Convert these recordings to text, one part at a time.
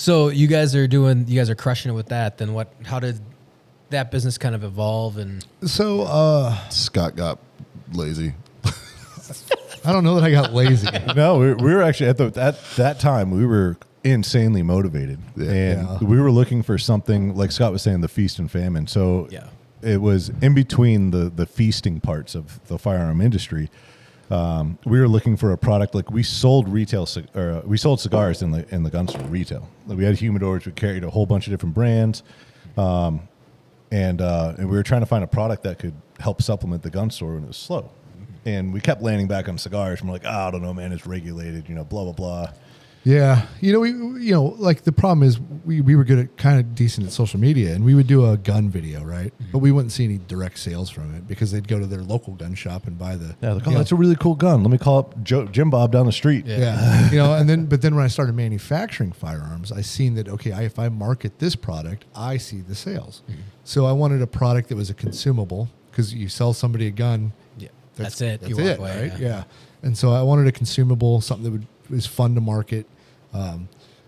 So you guys are crushing it with that. Then how did that business kind of evolve? And So Scott got lazy. I don't know that I got lazy. No, we were actually at that time we were insanely motivated, and we were looking for something like Scott was saying, the feast and famine. So it was in between the feasting parts of the firearm industry. We were looking for a product like we sold cigars in the gun store retail. We had humidors. We carried a whole bunch of different brands, and we were trying to find a product that could help supplement the gun store when it was slow. And we kept landing back on cigars. And we're like, I don't know, man, it's regulated, blah blah blah. Yeah, like the problem is we were good at kind of decent at social media, and we would do a gun video, right? Mm-hmm. But we wouldn't see any direct sales from it because they'd go to their local gun shop and buy the. Yeah, like, that's a really cool gun. Let me call up Jim Bob down the street. Yeah, but then when I started manufacturing firearms, I seen that if I market this product, I see the sales. Mm-hmm. So I wanted a product that was a consumable because you sell somebody a gun. Yeah, that's it. That's it, away, right? Yeah, and so I wanted a consumable, something that was fun to market.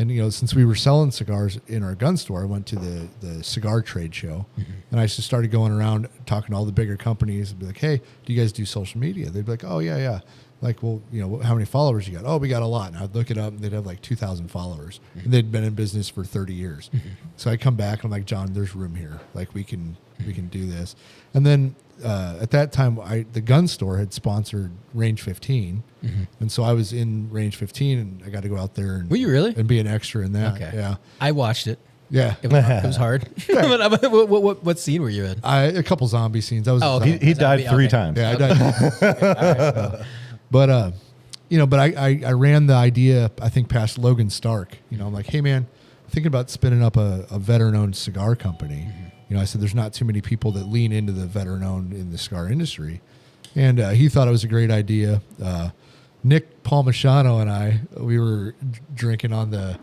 And since we were selling cigars in our gun store, I went to the cigar trade show, and I just started going around talking to all the bigger companies and be like, "Hey, do you guys do social media?" They'd be like, "Oh yeah." Like, well, how many followers you got? Oh, we got a lot. And I'd look it up, and they'd have like 2,000 followers, and they'd been in business for 30 years. So I'd come back, and I'm like, "John, there's room here. Like, we can do this." And then at that time, the gun store had sponsored Range 15, and so I was in Range 15, and I got to go out there. And, were you really? And be an extra in that. Okay. Yeah. I watched it. Yeah. It was hard. What scene were you in? A couple zombie scenes. I was. He died 3 times. Yeah, I died. But I ran the idea, I think, past Logan Stark. I'm like, hey man, I'm thinking about spinning up a veteran-owned cigar company. I said there's not too many people that lean into the veteran-owned in the cigar industry, and he thought it was a great idea. Nick Palmisano and we were drinking on the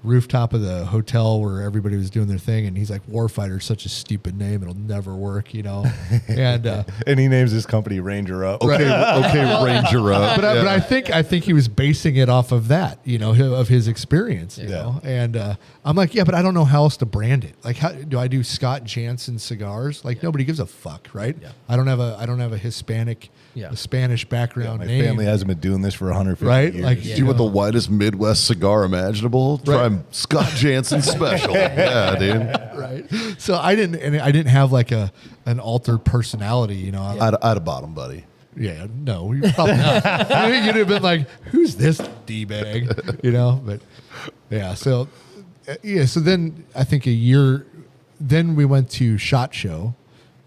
rooftop of the hotel where everybody was doing their thing, and he's like, Warfighter is such a stupid name, it'll never work, and and he names his company Ranger Up. Okay, Ranger Up. But I think he was basing it off of that, of his experience, and I'm like, yeah, but I don't know how else to brand it. Like, how do I do Scott Jansen cigars? Like, nobody gives a fuck, right? Yeah. I don't have a Hispanic, a Spanish background. My name. family hasn't been doing this for 150 right? years. Like, Do you want the widest Midwest cigar imaginable? Try Scott Jansen Special. Yeah, dude. Right. So I didn't have like an altered personality, I'd have bought him, buddy. Yeah, no, you're probably not. You'd have been like, "Who's this d-bag?" But yeah. So So then I think a year. Then we went to SHOT Show,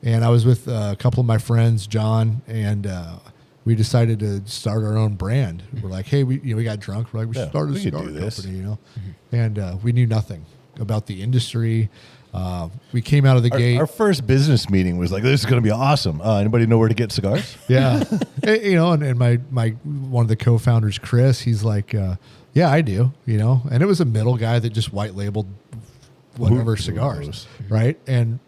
and I was with a couple of my friends, John, and we decided to start our own brand. We're like, hey, we got drunk. We're like, we should start a cigar company, And we knew nothing about the industry. We came out of the gate. Our first business meeting was like, this is going to be awesome. Anybody know where to get cigars? Yeah. And my one of the co-founders, Chris, he's like, yeah, I do, and it was a middle guy that just white labeled whatever cigars, right? And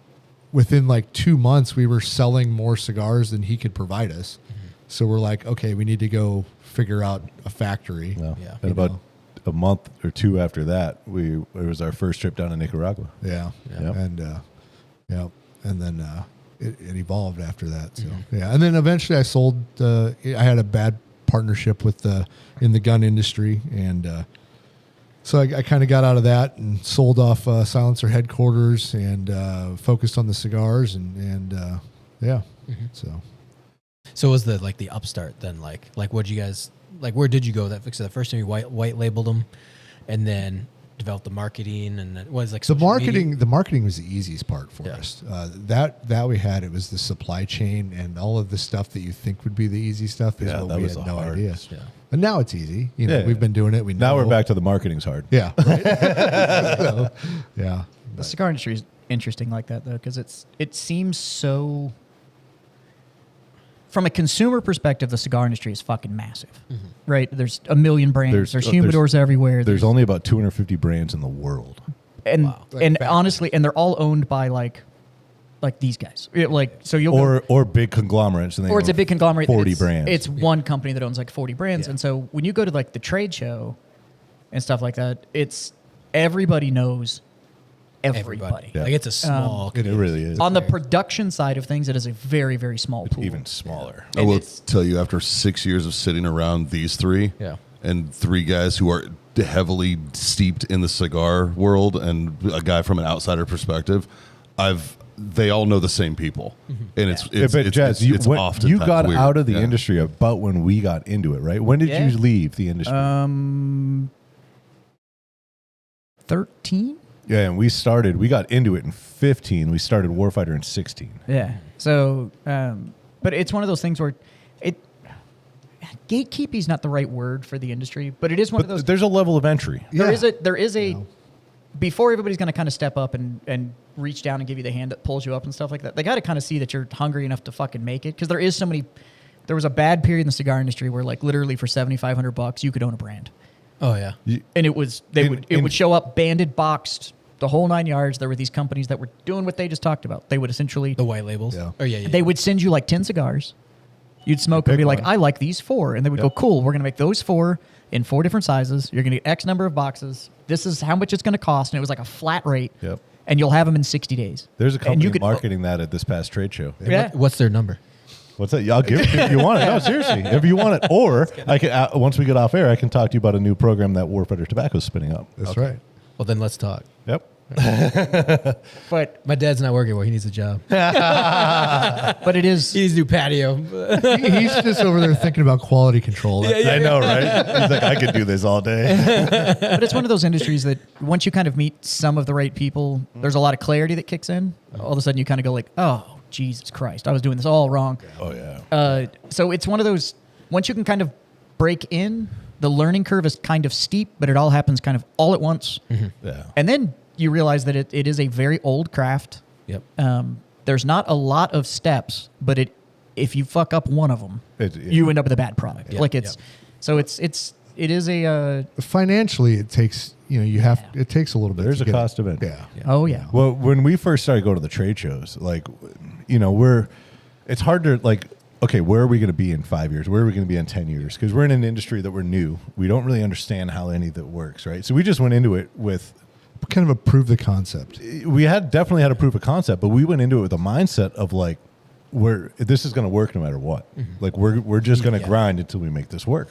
within like 2 months, we were selling more cigars than he could provide us. So we're like, okay, we need to go figure out a factory. Yeah. And about a month or two after that, it was our first trip down to Nicaragua. Yeah. And then it evolved after that. So and then eventually I sold. I had a bad partnership in the gun industry, and so I kind of got out of that and sold off Silencer headquarters and focused on the cigars and So was the upstart then like what'd you guys where did you go that fix it? The first time you white labeled them, and then developed the marketing, and it was the marketing. Media? The marketing was the easiest part for us. That we had, it was the supply chain and all of the stuff that you think would be the easy stuff is what we had no idea. Yeah. And now it's easy. We've been doing it. We know. Now we're back to the marketing's hard. Yeah. Right? So, yeah. The cigar industry is interesting like that though, because it seems so. From a consumer perspective, the cigar industry is fucking massive, right? There's a million brands. There's humidors everywhere. There's only about 250 brands in the world, and honestly, and they're all owned by like these guys. So you'll or big conglomerates, and it's a big conglomerate. 40 brands. It's one company that owns like 40 brands, and so when you go to like the trade show and stuff like that, everybody knows everybody. Like it's a small. It really is. On the production side of things, it is a very, very small pool. Even smaller. I will tell you, after 6 years of sitting around these three, and three guys who are heavily steeped in the cigar world, and a guy from an outsider perspective, they all know the same people, and but Jazz, you got weird. out of the industry about when we got into it, right? When did you leave the industry? 13. Yeah, and we got into it in 15. We started Warfighter in 16. Yeah. So, but it's one of those things where gatekeeping is not the right word for the industry, but it is one of those. There's a level of entry. There is a before everybody's going to kind of step up and reach down and give you the hand that pulls you up and stuff like that. They got to kind of see that you're hungry enough to fucking make it, because there is so many. There was a bad period in the cigar industry where, like, literally for $7,500 you could own a brand. Oh yeah. And it would show up banded, boxed, the whole 9 yards. There were these companies that were doing what they just talked about. They would essentially The white labels. Yeah. Oh yeah. they would send you like 10 cigars. You'd smoke and be like, I like these 4. And they would go, cool, we're going to make those 4 in 4 different sizes. You're going to get X number of boxes. This is how much it's going to cost. And it was like a flat rate. Yep. And you'll have them in 60 days. There's a company marketing that at this past trade show. Yeah. What's their number? What's that? I'll give it to you if you want it. No, seriously, if you want it. Or I can once we get off air, I can talk to you about a new program that Warfighter Tobacco is spinning up. That's right. Well, then let's talk. Yep. But My dad's not working well. He needs a job. but it is. He needs to do patio. He's just over there thinking about quality control. I know, right? He's like, I could do this all day. But it's one of those industries that once you kind of meet some of the right people, there's a lot of clarity that kicks in. All of a sudden, you kind of go like, oh, Jesus Christ, I was doing this all wrong. Oh, yeah. So it's one of those, once you can kind of break in, the learning curve is kind of steep, but it all happens kind of all at once. Yeah. And then you realize that it is a very old craft. Yep. There's not a lot of steps, but if you fuck up one of them, you end up with a bad product. Yep. Like so it is a Financially, it takes it takes a little bit. There's to a get cost it. of it. Yeah. oh yeah. Well, when we first started going to the trade shows, like, it's hard to, like, okay, where are we going to be in 5 years? Where are we going to be in 10 years? Because we're in an industry that we're new. We don't really understand how any of that works, right? So we just went into it with Kind of approve the concept. we had definitely had a proof of concept, but we went into it with a mindset of like, this is going to work no matter what. Like we're just going to grind until we make this work.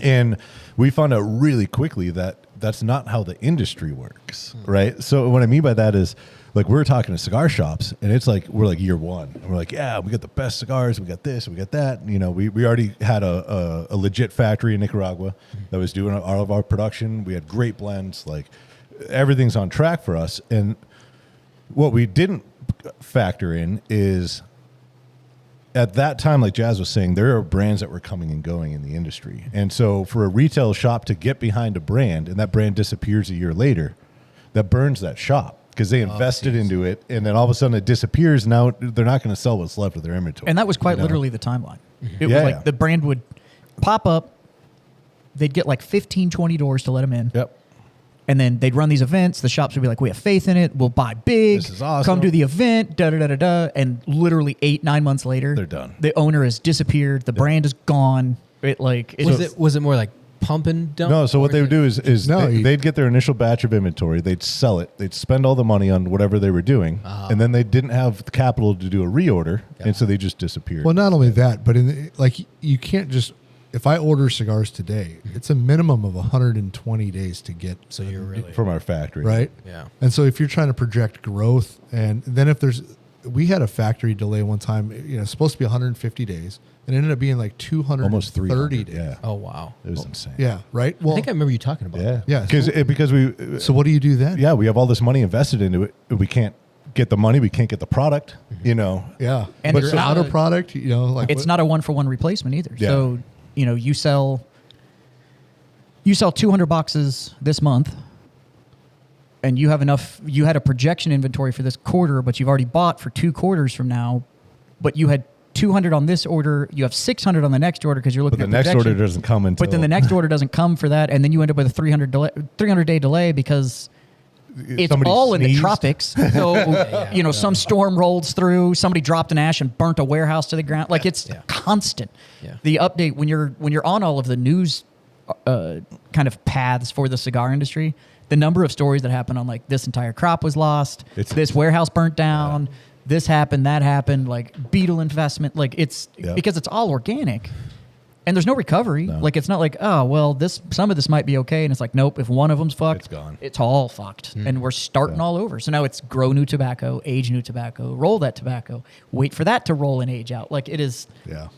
And we found out really quickly that that's not how the industry works, right? So what I mean by that is, like, we're talking to cigar shops, and it's like we're like year one, and we're like, yeah, we got the best cigars, we got this, we got that. You know, we already had a legit factory in Nicaragua that was doing all of our production. We had great blends, like everything's on track for us. And what we didn't factor in is, at that time, like Jazz was saying, there are brands that were coming and going in the industry. And so for a retail shop to get behind a brand and that brand disappears a year later, that burns that shop because they invested into it. And then all of a sudden it disappears. Now they're not going to sell what's left of their inventory. And that was quite literally the timeline. It was like the brand would pop up. They'd get like 15, 20 doors to let them in. Yep. And then they'd run these events. The shops would be like, we have faith in it. We'll buy big. This is awesome. Come to the event. Da-da-da-da-da. And literally 8-9 months later, They're done. The owner has disappeared. The brand is gone. Was it more like pump and dump? No, so what they would do is No, they'd get their initial batch of inventory, they'd sell it, they'd spend all the money on whatever they were doing, and then they didn't have the capital to do a reorder, and so they just disappeared. Well, not only that, but you can't just. If I order cigars today, it's a minimum of 120 days to get. So you're really from our factory, right. Yeah. And so if you're trying to project growth, and then if we had a factory delay one time, it's supposed to be 150 days, and it ended up being like 230 almost 300 days. Yeah, Oh wow. it was insane. Yeah, right. I Well, think I remember you talking about that. Yeah, Yeah, because we so what do you do then? yeah, we have all this money invested into it. We can't get the money. We can't get the product. You know. Yeah, And but it's you're not out of a- product. it's not a 1-for-1 replacement either. Yeah. So, you sell 200 boxes this month, and you had a projection inventory for this quarter, but you've already bought for 2 quarters from now, but you had 200 on this order, you have 600 on the next order because you're looking But the at next projection. order doesn't come until. But then the next order doesn't come for that, and then you end up with a 300-day delay because it's somebody all in the sneezed. tropics. So, some storm rolls through, somebody dropped an ash and burnt a warehouse to the ground. Like, it's constant. Yeah. The update when you're on all of the news kind of paths for the cigar industry, the number of stories that happen on like this entire crop was lost, this warehouse burnt down, this happened, that happened, like beetle investment, like it's because it's all organic. And there's no recovery. No. Like, it's not like, oh, well, some of this might be okay. And it's like, nope, if one of them's fucked, it's gone. It's all fucked. And we're starting all over. So now it's grow new tobacco, age new tobacco, roll that tobacco, wait for that to roll and age out. Like, it is. Yeah.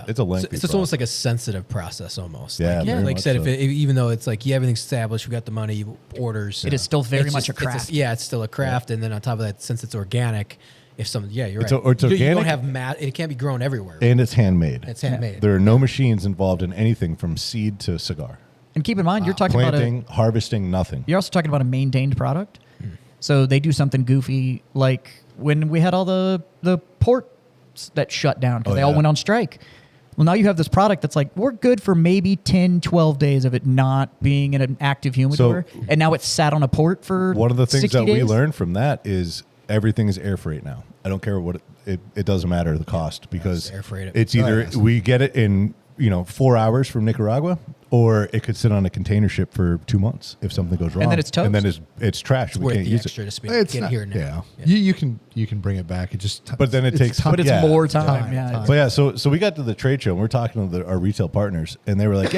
It's a lengthy It's almost like a sensitive process almost. Yeah. Like I said, even though it's like, everything's established, we got the money, orders. It is still very much a craft. It's still a craft. And then on top of that, since it's organic, you're right. It's organic. You don't have it can't be grown everywhere. And it's handmade. It's handmade. There are no machines involved in anything from seed to cigar. And keep in mind, you're talking planting, harvesting, nothing. You're also talking about a maintained product. So they do something goofy, like when we had all the ports that shut down because they all went on strike. Well, now you have this product that's like, we're good for maybe 10, 12 days of it not being in an active humidor. And now it's sat on a port for 60 days. One of the things that we learned from that is everything is air freight now. I don't care what it doesn't matter the cost because air freight it's either we get it in 4 hours from Nicaragua, or it could sit on a container ship for 2 months if something goes wrong. And then it's toast. And then it's trash. We can't use it. To get now. You can bring it back. It just but then it takes but it's more time. But so we got to the trade show and we're talking to our retail partners and they were like,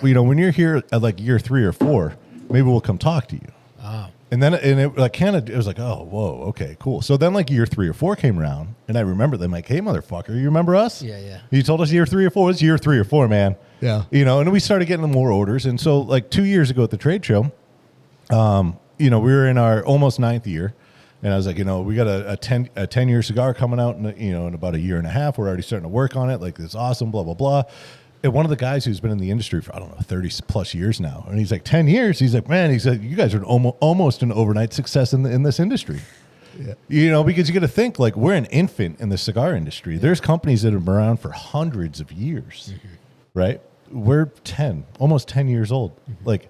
when you're here at like year 3 or 4, maybe we'll come talk to you. Oh. And then it was like, oh, whoa, okay, cool. So then like year 3 or 4 came around, and I remember them like, hey, motherfucker, you remember us? Yeah. You told us year 3 or 4. It's year 3 or 4, man. Yeah. And we started getting more orders. And so like 2 years ago at the trade show, we were in our almost 9th year. And I was like, we got a 10-year cigar coming out in about a year and a half. We're already starting to work on it. Like, it's awesome, blah, blah, blah. And one of the guys who's been in the industry for, 30 plus years now. And he's like, 10 years. He's like, man, you guys are almost an overnight success in this industry. Yeah. Because you got to think, like, we're an infant in the cigar industry. Yeah. There's companies that have been around for hundreds of years, right? We're almost 10 years old. Like,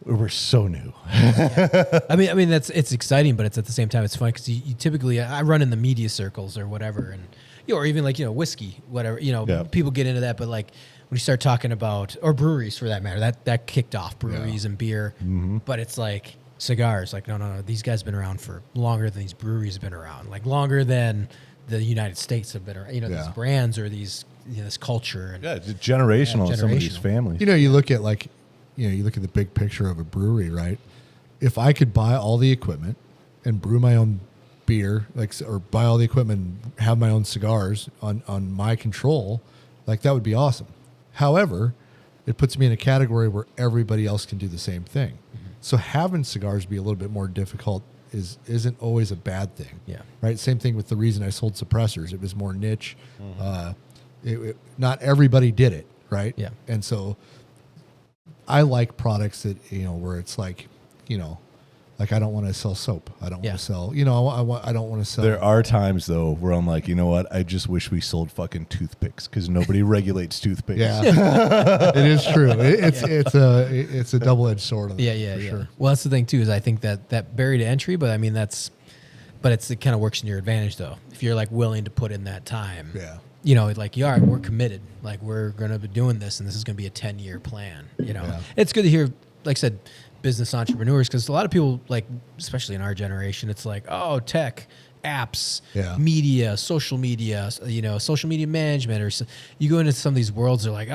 we're so new. I mean, it's exciting, but it's at the same time, it's fun because you typically, I run in the media circles or whatever, and or even like whiskey, whatever. People get into that, but like when you start talking about, or breweries for that matter, that kicked off breweries and beer. But it's like cigars, like no, these guys have been around for longer than these breweries have been around, like longer than the United States have been around. These brands or these this culture. And, it's generational in some of these families. You look at you look at the big picture of a brewery, right? If I could buy all the equipment and brew my own beer, or buy all the equipment and have my own cigars on my control, like that would be awesome. However, it puts me in a category where everybody else can do the same thing. So having cigars be a little bit more difficult isn't always a bad thing. Yeah. Right. Same thing with the reason I sold suppressors. It was more niche. Not everybody did it. Right. Yeah. And so I like products that, where it's like, like I don't want to sell soap. I don't want to sell, I don't want to sell. There are times though where I'm like, you know what? I just wish we sold fucking toothpicks because nobody regulates toothpicks. Yeah, it is true. It's a double-edged sword. Sure. Well, that's the thing too, is I think that barrier to entry, but I mean, it kind of works in your advantage though. If you're like willing to put in that time. Yeah. Like, all right, we're committed. Like, we're going to be doing this, and this is going to be a 10-year plan. It's good to hear, like I said, business entrepreneurs, because a lot of people, like, especially in our generation, it's like, oh, tech, apps, media, social media, social media management, or you go into some of these worlds, they're like,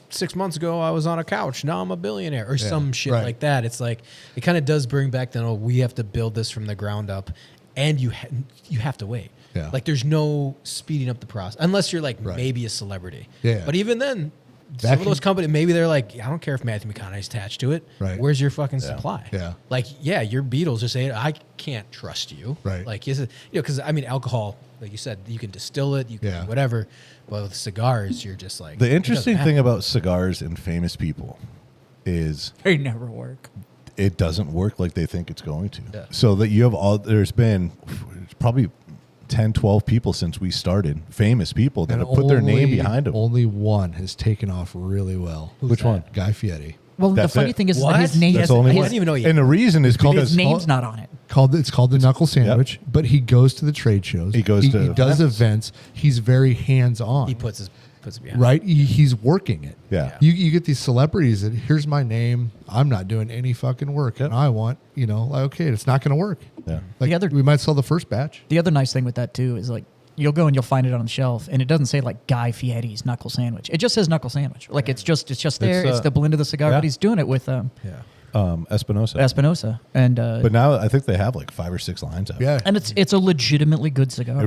6 months ago I was on a couch, now I'm a billionaire, or some shit like that. It's like, it kind of does bring back we have to build this from the ground up, and you have to wait. Yeah. Like, there's no speeding up the process unless you're like maybe a celebrity. Yeah. But even then, some of those companies, maybe they're like, I don't care if Matthew McConaughey's attached to it. Right. Where's your fucking supply? Yeah. Like, your Beatles just saying, I can't trust you. Right. Like, because I mean, alcohol, like you said, you can distill it, you can do whatever. But with cigars, you're just like. The interesting thing about cigars and famous people is they never work. It doesn't work like they think it's going to. Yeah. So that you have there's been probably 10, 12 people since we started, famous people that have put their name behind them. Only one has taken off really well. Which one? Guy Fieri. Well, the funny thing is that his name I didn't even know. And the reason is because his name's not on it. It's called the Knuckle Sandwich, but he goes to the trade shows. He does events. He's very hands-on. He puts his puts it behind. Right? He's working it. Yeah. You get these celebrities that here's my name. I'm not doing any fucking work, and I want like, okay, it's not going to work. Yeah. Like we might sell the first batch. The other nice thing with that too is like you'll go and you'll find it on the shelf, and it doesn't say like Guy Fieri's knuckle sandwich. It just says knuckle sandwich. Like it's just there. It's the blend of the cigar, but he's doing it with Espinosa, and but now I think they have like 5 or 6 lines out. Yeah, and it's a legitimately good cigar.